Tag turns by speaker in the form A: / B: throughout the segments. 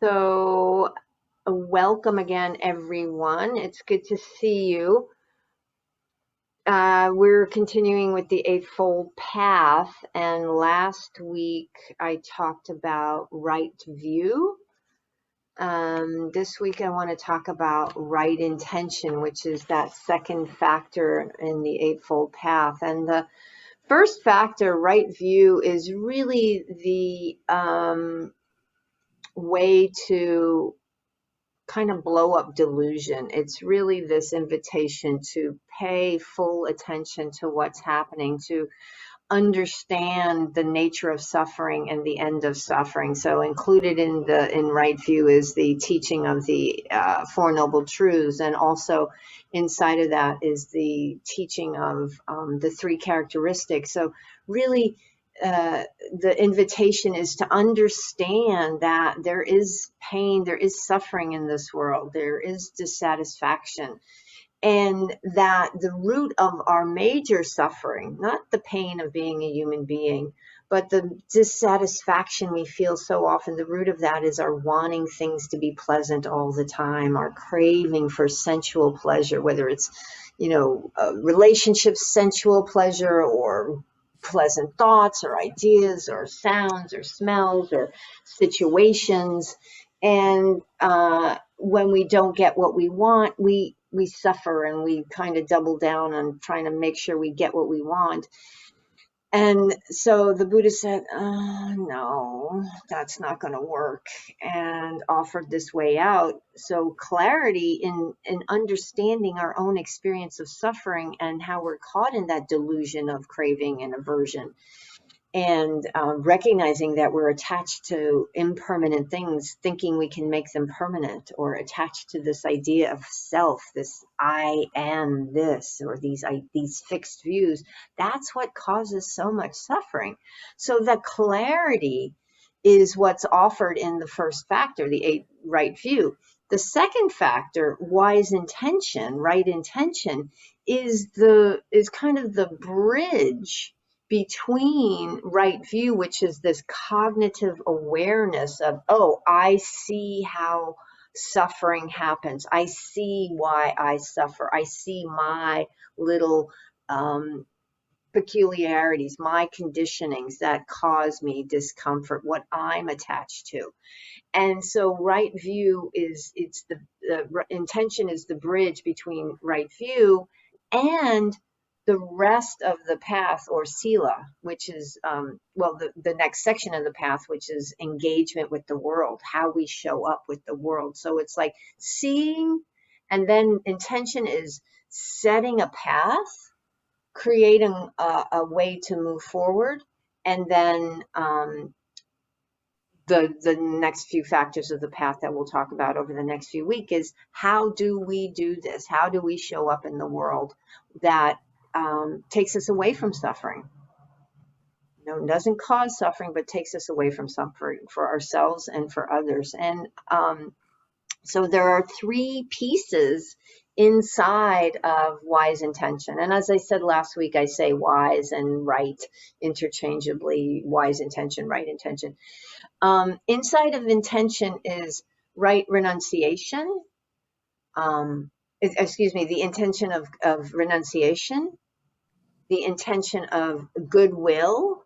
A: So, welcome again, everyone. It's good to see you. We're continuing with the Eightfold Path, and last week I talked about right view. This week I want to talk about right intention, which is that second factor in the Eightfold Path. And the first factor, right view, is really the way to kind of blow up delusion. It's really this invitation to pay full attention to what's happening, to understand the nature of suffering and the end of suffering. So included in right view is the teaching of the Four Noble Truths, and also inside of that is the teaching of the three characteristics. So really the invitation is to understand that there is pain, there is suffering in this world, there is dissatisfaction, and that the root of our major suffering, not the pain of being a human being, but the dissatisfaction we feel so often, the root of that is our wanting things to be pleasant all the time, our craving for sensual pleasure, whether it's, relationship sensual pleasure, or pleasant thoughts or ideas or sounds or smells or situations. And when we don't get what we want, we suffer, and we kind of double down on trying to make sure we get what we want. And so the Buddha said, no, that's not going to work, and offered this way out. So clarity in understanding our own experience of suffering and how we're caught in that delusion of craving and aversion, and recognizing that we're attached to impermanent things, thinking we can make them permanent, or attached to this idea of self, this I am this, or these fixed views. That's what causes so much suffering. So the clarity is what's offered in the first factor, the eight right view. The second factor, wise intention, right intention, is kind of the bridge between right view, which is this cognitive awareness of, oh, I see how suffering happens. I see why I suffer. I see my little peculiarities, my conditionings that cause me discomfort, what I'm attached to. And so right view the intention is the bridge between right view and the rest of the path, or sila, which is, the next section of the path, which is engagement with the world, how we show up with the world. So it's like seeing, and then intention is setting a path, creating a way to move forward, and then the next few factors of the path that we'll talk about over the next few weeks is, how do we do this? How do we show up in the world that takes us away from suffering? Doesn't cause suffering, but takes us away from suffering for ourselves and for others. And so there are three pieces inside of wise intention. And as I said last week, I say wise and right interchangeably: wise intention, right intention. Inside of intention is right renunciation, the intention of renunciation, the intention of goodwill,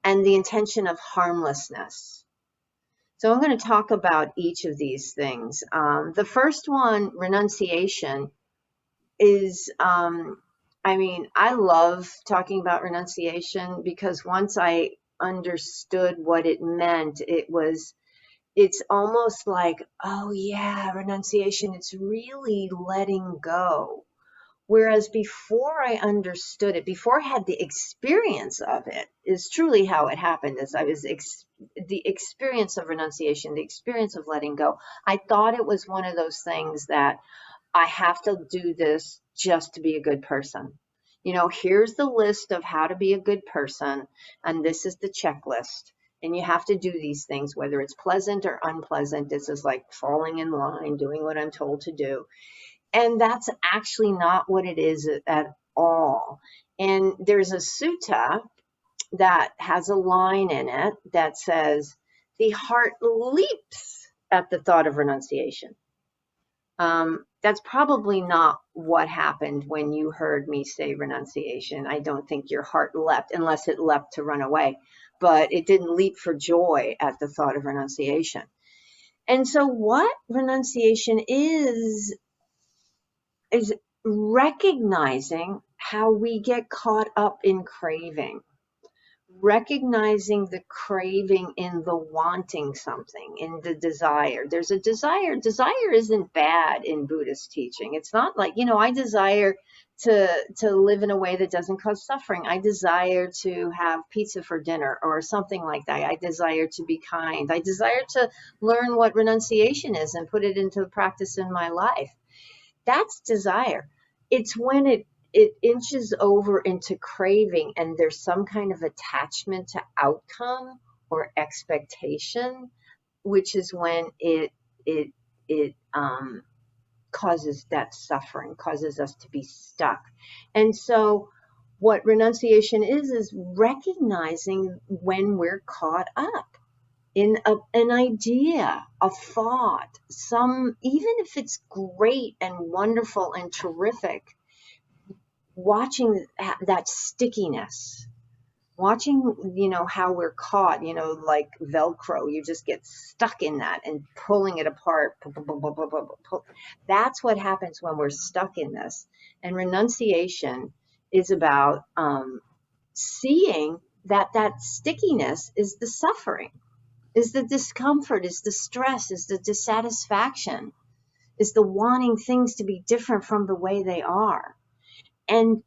A: and the intention of harmlessness. So I'm going to talk about each of these things. The first one, renunciation, is, I love talking about renunciation, because once I understood what it meant, it's almost like, oh yeah, renunciation, it's really letting go. Whereas before I understood it, before I had the experience of it, is truly how it happened, as I was the experience of renunciation, the experience of letting go. I thought it was one of those things that I have to do this just to be a good person. Here's the list of how to be a good person, and this is the checklist. And you have to do these things, whether it's pleasant or unpleasant. This is like falling in line, doing what I'm told to do. And that's actually not what it is at all. And there's a sutta that has a line in it that says, the heart leaps at the thought of renunciation. That's probably not what happened when you heard me say renunciation. I don't think your heart leapt, unless it leapt to run away, but it didn't leap for joy at the thought of renunciation. And so what renunciation is recognizing how we get caught up in craving. Recognizing the craving in the wanting something, in the desire. There's a desire. Desire isn't bad in Buddhist teaching. It's not like, I desire to live in a way that doesn't cause suffering. I desire to have pizza for dinner or something like that. I desire to be kind. I desire to learn what renunciation is and put it into practice in my life. That's desire. It's when it inches over into craving and there's some kind of attachment to outcome or expectation, which is when it causes that suffering, causes us to be stuck. And so what renunciation is recognizing when we're caught up in an idea, a thought, even if it's great and wonderful and terrific, watching that stickiness, watching, how we're caught, like Velcro, you just get stuck in that and pulling it apart. That's what happens when we're stuck in this. And renunciation is about seeing that stickiness is the suffering, is the discomfort, is the stress, is the dissatisfaction, is the wanting things to be different from the way they are. And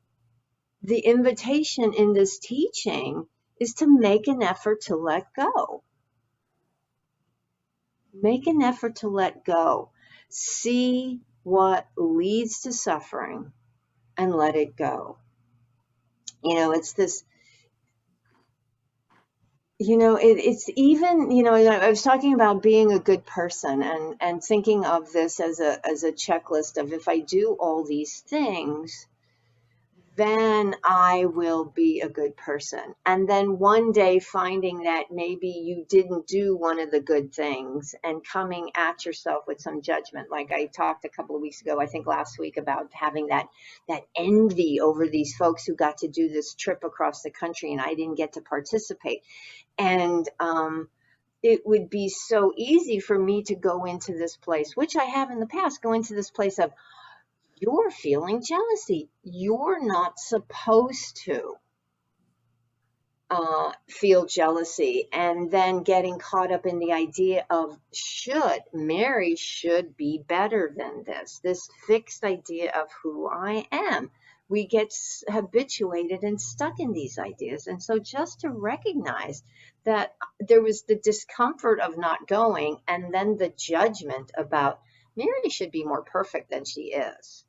A: the invitation in this teaching is to make an effort to let go. Make an effort to let go. See what leads to suffering and let it go. It's this, it's even, I was talking about being a good person and thinking of this as a checklist of, if I do all these things, then I will be a good person. And then one day finding that maybe you didn't do one of the good things and coming at yourself with some judgment. Like I talked a couple of weeks ago, I think last week, about having that envy over these folks who got to do this trip across the country and I didn't get to participate. And it would be so easy for me to go into this place, which I have in the past, go into this place of, you're feeling jealousy. You're not supposed to feel jealousy. And then getting caught up in the idea of Mary should be better than this fixed idea of who I am. We get habituated and stuck in these ideas. And so just to recognize that there was the discomfort of not going, and then the judgment about, Mary should be more perfect than she is.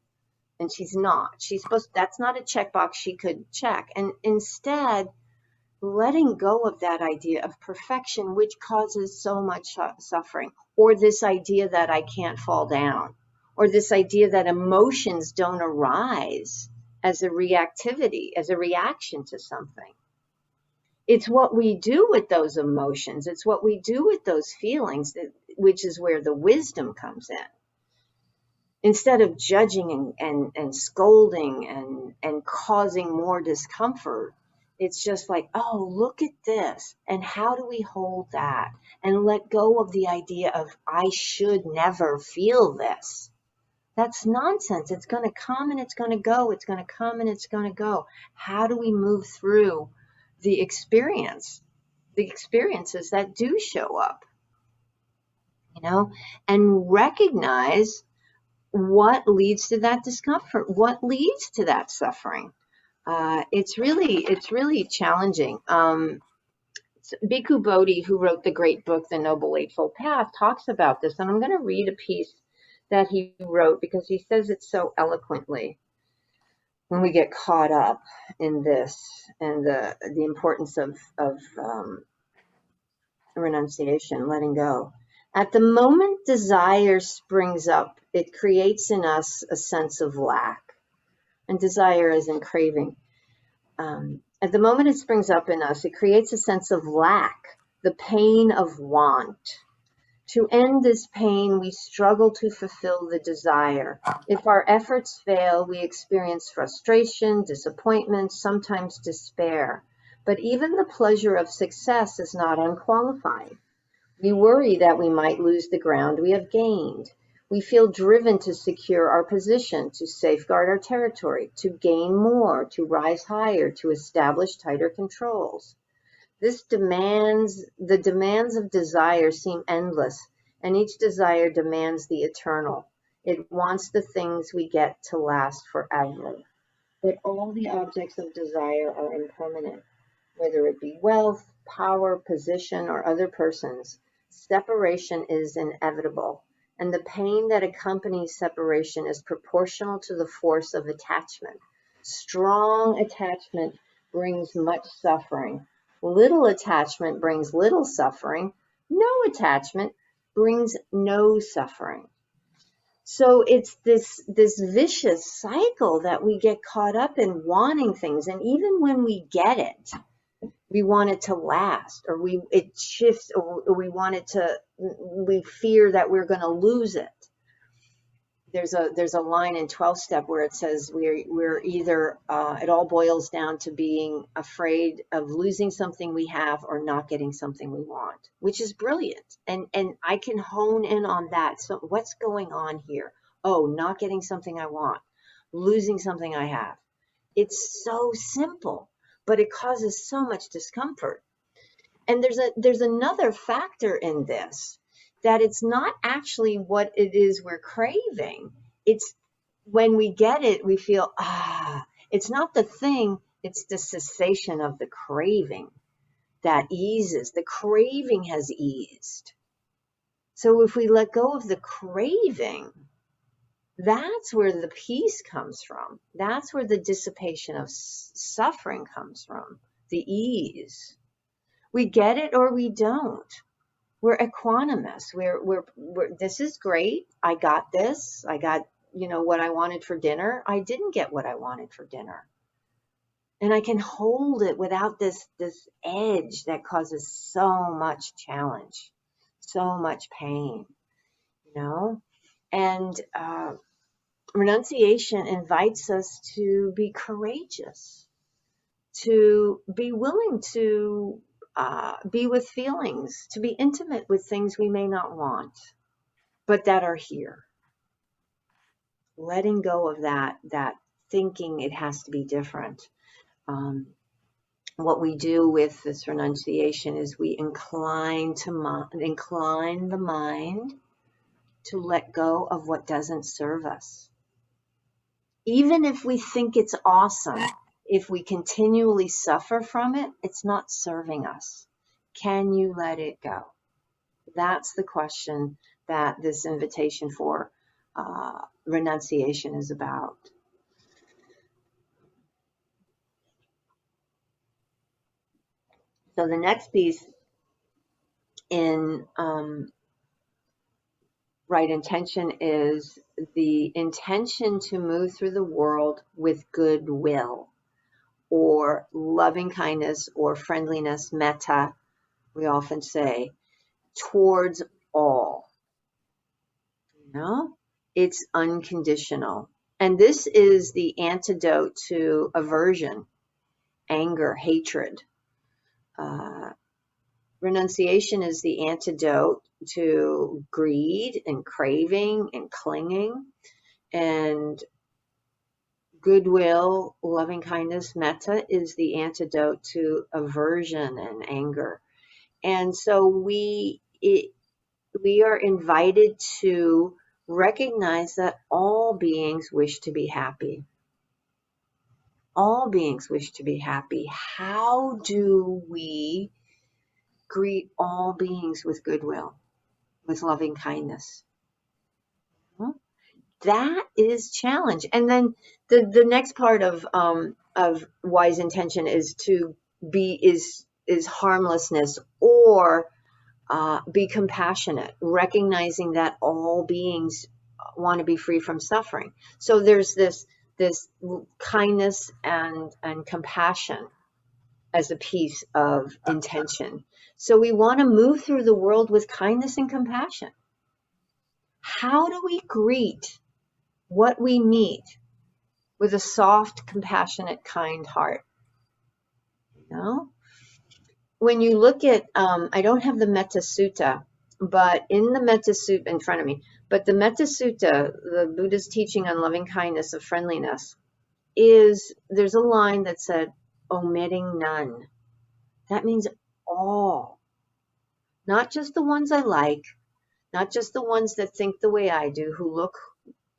A: And she's not. That's not a checkbox she could check. And instead, letting go of that idea of perfection, which causes so much suffering, or this idea that I can't fall down, or this idea that emotions don't arise as a reactivity, as a reaction to something. It's what we do with those emotions. It's what we do with those feelings, which is where the wisdom comes in. Instead of judging and scolding and causing more discomfort, it's just like, oh, look at this. And how do we hold that and let go of the idea of, I should never feel this? That's nonsense. It's going to come and it's going to go. It's going to come and it's going to go. How do we move through the experiences that do show up, and recognize what leads to that discomfort, what leads to that suffering. It's really challenging. Bhikkhu Bodhi, who wrote the great book, The Noble Eightfold Path, talks about this. And I'm going to read a piece that he wrote because he says it so eloquently when we get caught up in this and the importance of renunciation, letting go. At the moment desire springs up, it creates in us a sense of lack. And desire is in craving. At the moment it springs up in us, it creates a sense of lack, the pain of want. To end this pain, we struggle to fulfill the desire. If our efforts fail, we experience frustration, disappointment, sometimes despair. But even the pleasure of success is not unqualified. We worry that we might lose the ground we have gained. We feel driven to secure our position, to safeguard our territory, to gain more, to rise higher, to establish tighter controls. The demands of desire seem endless, and each desire demands the eternal. It wants the things we get to last forever. But all the objects of desire are impermanent, whether it be wealth, power, position, or other persons. Separation is inevitable, and the pain that accompanies separation is proportional to the force of attachment. Strong attachment brings much suffering. Little attachment brings little suffering. No attachment brings no suffering. So it's this vicious cycle that we get caught up in wanting things, and even when we get it, we want it to last, or it shifts, or we fear that we're going to lose it. There's a line in 12 step where it says we're either it all boils down to being afraid of losing something we have or not getting something we want, which is brilliant. And I can hone in on that. So what's going on here? Oh, not getting something I want, losing something I have. It's so simple, but it causes so much discomfort. And there's another factor in this, that it's not actually what it is we're craving. It's when we get it, we feel, it's not the thing, it's the cessation of the craving that eases. The craving has eased. So if we let go of the craving, that's where the peace comes from. That's where the dissipation of suffering comes from, the ease. We get it or we don't. We're equanimous. We're this is great. I got this. I got, what I wanted for dinner. I didn't get what I wanted for dinner. And I can hold it without this edge that causes so much challenge, so much pain, And renunciation invites us to be courageous, to be willing to be with feelings, to be intimate with things we may not want, but that are here. Letting go of that thinking it has to be different. What we do with this renunciation is we incline the mind to let go of what doesn't serve us. Even if we think it's awesome, if we continually suffer from it, it's not serving us. Can you let it go? That's the question that this invitation for renunciation is about. So the next piece in right intention is the intention to move through the world with goodwill, or loving kindness, or friendliness, metta, we often say, towards all. It's unconditional. And this is the antidote to aversion, anger, hatred. Renunciation is the antidote to greed and craving and clinging. And goodwill, loving kindness, metta is the antidote to aversion and anger. And so we are invited to recognize that all beings wish to be happy. All beings wish to be happy. How do we greet all beings with goodwill, with loving kindness? That is challenge. And then the next part of wise intention is to be harmlessness, or be compassionate, recognizing that all beings want to be free from suffering. So there's this kindness and compassion as a piece of intention. So we want to move through the world with kindness and compassion. How do we greet what we meet with a soft, compassionate, kind heart? You know? When you look at, I don't have the Metta Sutta, but in the Metta Sutta in front of me, but the Metta Sutta, the Buddha's teaching on loving kindness of friendliness, there's a line that said, omitting none. That means all, not just the ones I like, not just the ones that think the way I do, who look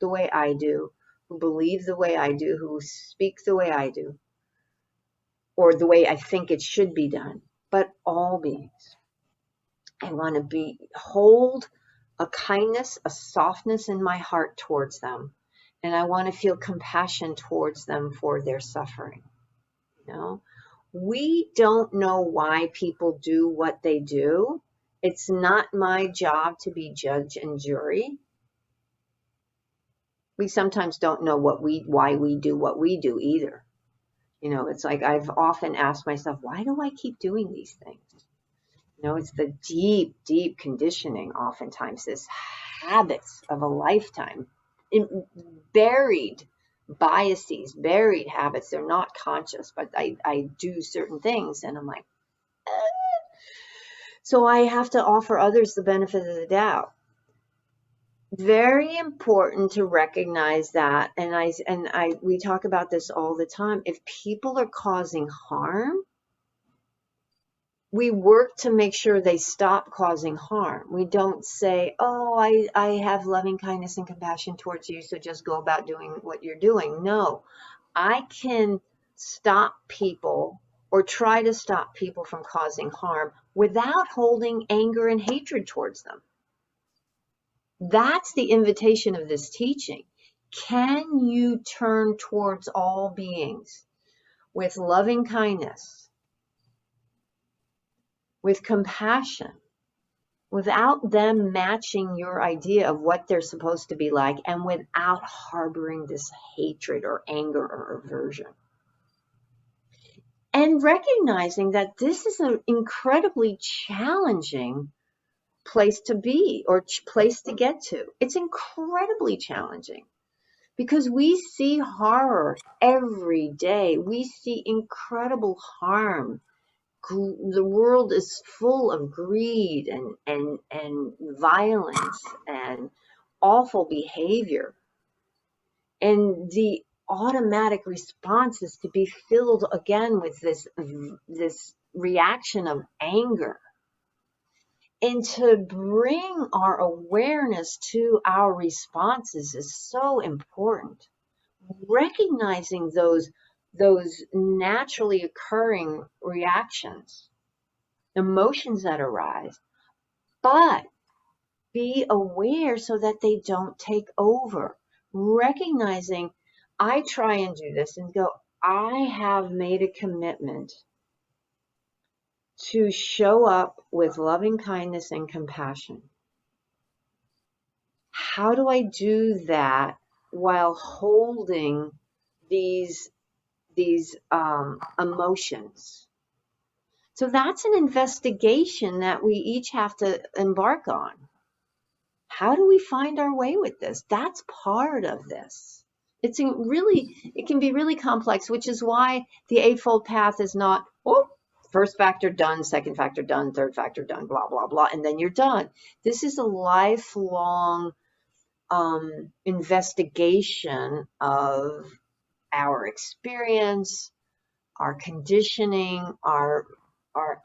A: the way I do, who believe the way I do, who speak the way I do, or the way I think it should be done, but all beings. I want to hold a kindness, a softness in my heart towards them. And I want to feel compassion towards them for their suffering. You know, we don't know why people do what they do. It's not my job to be judge and jury. We sometimes don't know why we do what we do either. You know, it's like I've often asked myself, why do I keep doing these things? You know, it's the deep, deep conditioning, oftentimes, this habits of a lifetime, buried biases, buried habits. They're not conscious, but I do certain things and I'm like, So I have to offer others the benefit of the doubt. Very important to recognize that, and we talk about this all the time. If people are causing harm, we work to make sure they stop causing harm. We don't say, oh, I have loving kindness and compassion towards you, so just go about doing what you're doing. No, I can stop people or try to stop people from causing harm without holding anger and hatred towards them. That's the invitation of this teaching. Can you turn towards all beings with loving kindness, with compassion, without them matching your idea of what they're supposed to be like, and without harboring this hatred or anger or aversion? And recognizing that this is an incredibly challenging place to be or place to get to. It's incredibly challenging because we see horror every day. We see incredible harm. The world is full of greed and violence and awful behavior. And the automatic response is to be filled again with this reaction of anger. And to bring our awareness to our responses is so important. Recognizing those naturally occurring reactions, emotions that arise, but be aware so that they don't take over. Recognizing, I try and do this and go, I have made a commitment to show up with loving kindness and compassion. How do I do that while holding these emotions? So that's an investigation that we each have to embark on. How do we find our way with this? That's part of this. It can be really complex, which is why the Eightfold Path is not, first factor done, second factor done, third factor done, blah, blah, blah, and then you're done. This is a lifelong investigation of our experience, our conditioning, our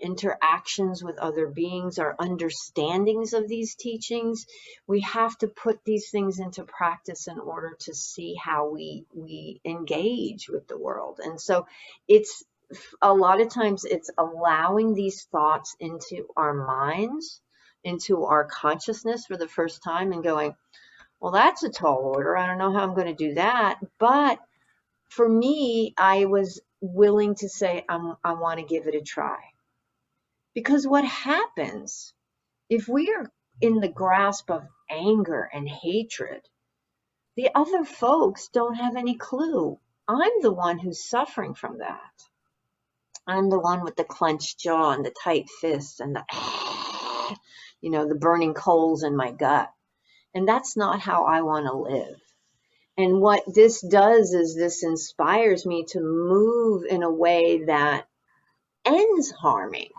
A: interactions with other beings, our understandings of these teachings. We have to put these things into practice in order to see how we engage with the world. And so it's a lot of times it's allowing these thoughts into our minds, into our consciousness for the first time and going, well, that's a tall order. I don't know how I'm going to do that. But for me, I was willing to say, I want to give it a try. Because what happens if we are in the grasp of anger and hatred, the other folks don't have any clue. I'm the one who's suffering from that. I'm the one with the clenched jaw and the tight fists and the, the burning coals in my gut. And that's not how I want to live. And what this does is this inspires me to move in a way that ends harming.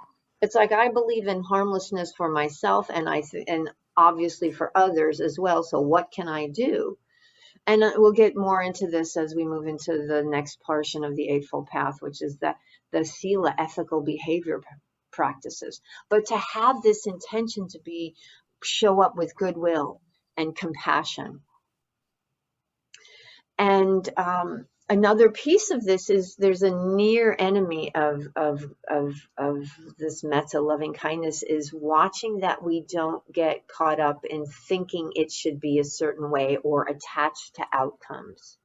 A: It's like I believe in harmlessness for myself and obviously for others as well. So what can I do? And we'll get more into this as we move into the next portion of the Eightfold Path, which is the Sila, ethical behavior practices. But to have this intention to show up with goodwill and compassion. And another piece of this is there's a near enemy of this metta, loving kindness, is watching that we don't get caught up in thinking it should be a certain way or attached to outcomes.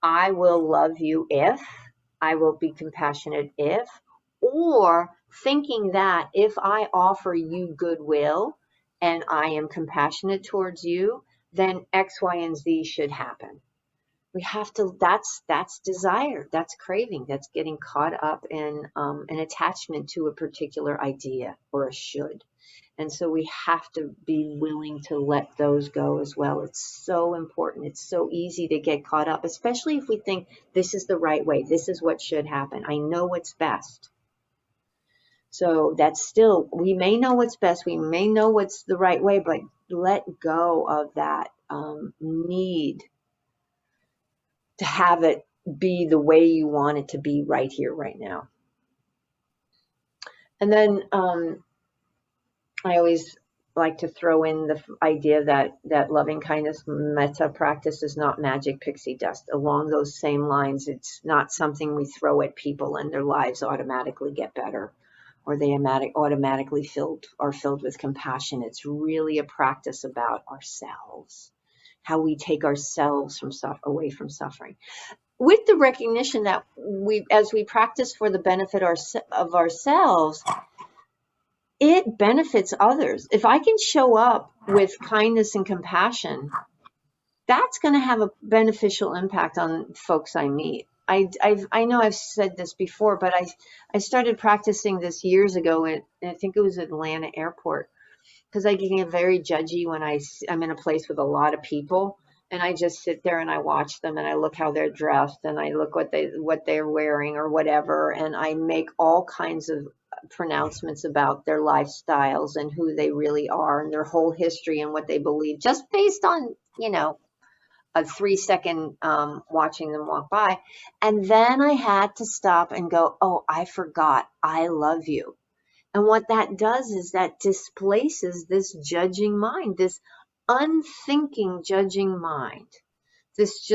A: I will love you if, I will be compassionate if, or thinking that if I offer you goodwill and I am compassionate towards you, then X, Y, and Z should happen. We have to, that's desire, that's craving, that's getting caught up in an attachment to a particular idea or a should. And so we have to be willing to let those go as well. It's so important. It's so easy to get caught up, especially if we think this is the right way. This is what should happen. I know what's best. So that's still, we may know what's best. We may know what's the right way, but let go of that need to have it be the way you want it to be right here, right now. And then I always like to throw in the idea that loving kindness metta practice is not magic pixie dust. Along those same lines, it's not something we throw at people and their lives automatically get better, or they automatically are filled with compassion. It's really a practice about ourselves, how we take ourselves away from suffering, with the recognition that as we practice for the benefit of ourselves, it benefits others. If I can show up with kindness and compassion, that's going to have a beneficial impact on folks I meet. I know I've said this before, but I started practicing this years ago, and I think it was Atlanta Airport, because I get very judgy when I'm in a place with a lot of people, and I just sit there and I watch them and I look how they're dressed and I look what they're wearing or whatever, and I make all kinds of pronouncements about their lifestyles and who they really are and their whole history and what they believe, just based on a 3-second watching them walk by. And then I had to stop and go, oh, I forgot, I love you. And what that does is that displaces this judging mind, this unthinking judging mind. This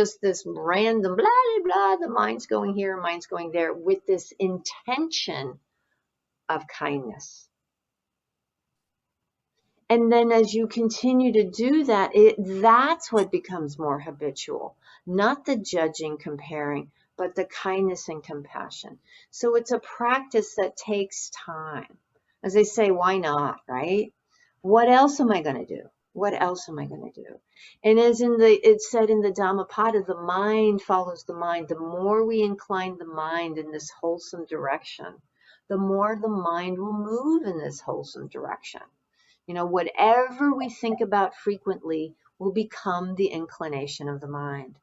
A: random blah, blah, blah, the mind's going here, mind's going there, with this intention of kindness. And then as you continue to do that, that's what becomes more habitual, not the judging, comparing, but the kindness and compassion. So it's a practice that takes time. As they say, why not, right? What else am I going to do? What else am I going to do? And as it's said in the Dhammapada, the mind follows the mind. The more we incline the mind in this wholesome direction, the more the mind will move in this wholesome direction. Whatever we think about frequently will become the inclination of the mind.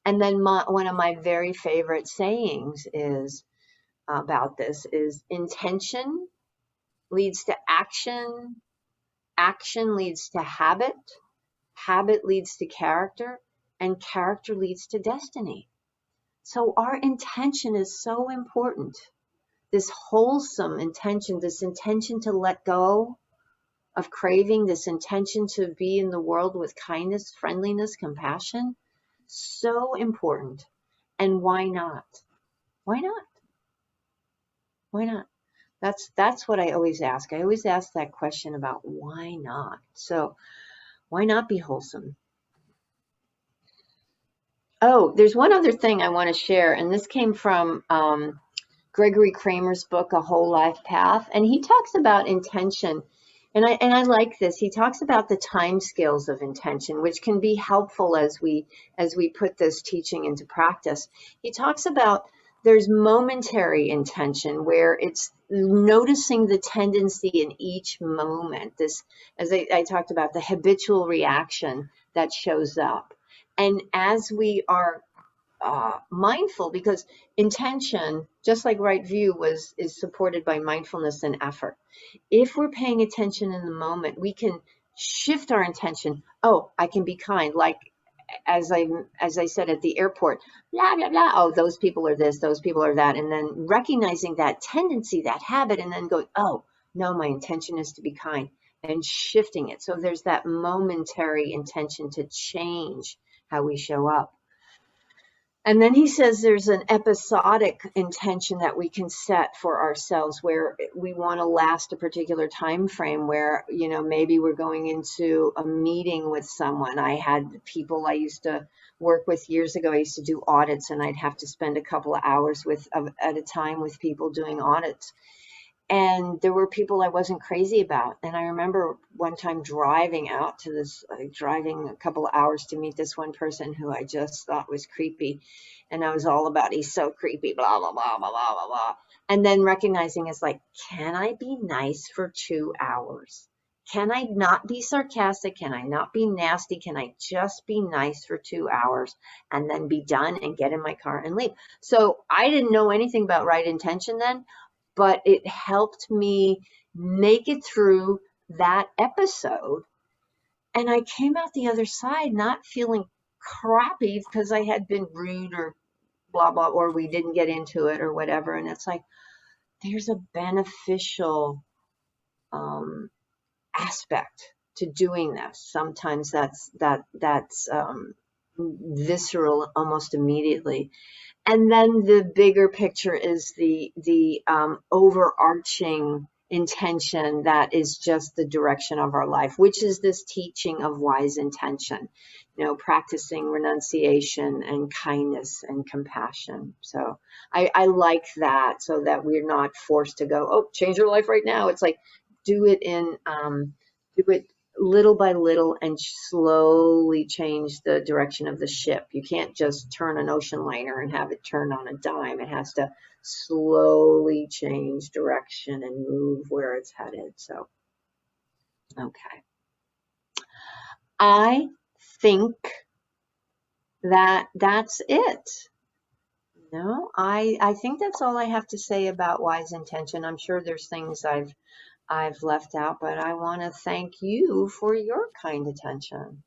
A: And then one of my very favorite sayings about this is intention leads to action, action leads to habit, habit leads to character, and character leads to destiny. So our intention is so important. This wholesome intention, this intention to let go of craving, this intention to be in the world with kindness, friendliness, compassion, so important. And why not? Why not? Why not? That's what I always ask. I always ask that question about why not. So why not be wholesome? Oh, there's one other thing I want to share, and this came from Gregory Kramer's book, A Whole Life Path, and he talks about intention. And I like this. He talks about the time scales of intention, which can be helpful as we put this teaching into practice. He talks about there's momentary intention where it's noticing the tendency in each moment. This, as I talked about, the habitual reaction that shows up. And as we are mindful, because intention, just like right view, is supported by mindfulness and effort. If we're paying attention in the moment, we can shift our intention. Oh, I can be kind, like as I said at the airport, blah blah blah. Oh, those people are this, those people are that, and then recognizing that tendency, that habit, and then going, oh no, my intention is to be kind, and shifting it. So there's that momentary intention to change how we show up. And then he says there's an episodic intention that we can set for ourselves where we want to last a particular time frame, where, you know, maybe we're going into a meeting with someone. I had people I used to work with years ago. I used to do audits, and I'd have to spend a couple of hours at a time with people doing audits. And there were people I wasn't crazy about. And I remember one time driving out to this, driving a couple of hours to meet this one person who I just thought was creepy. And I was all about, he's so creepy, blah, blah, blah, blah, blah, blah, blah. And then recognizing it's like, can I be nice for 2 hours? Can I not be sarcastic? Can I not be nasty? Can I just be nice for 2 hours and then be done and get in my car and leave? So I didn't know anything about right intention then, but it helped me make it through that episode. And I came out the other side not feeling crappy because I had been rude or blah, blah, or we didn't get into it or whatever. And it's like, there's a beneficial aspect to doing this. Sometimes that's visceral almost immediately. And then the bigger picture is the overarching intention that is just the direction of our life, which is this teaching of wise intention, you know, practicing renunciation and kindness and compassion. So I like that, so that we're not forced to go, oh, change your life right now. It's like, do it little by little and slowly change the direction of the ship. You can't just turn an ocean liner and have it turn on a dime. It has to slowly change direction and move where it's headed. So, okay. I think that that's it. No, I think that's all I have to say about wise intention. I'm sure there's things I've left out, but I want to thank you for your kind attention.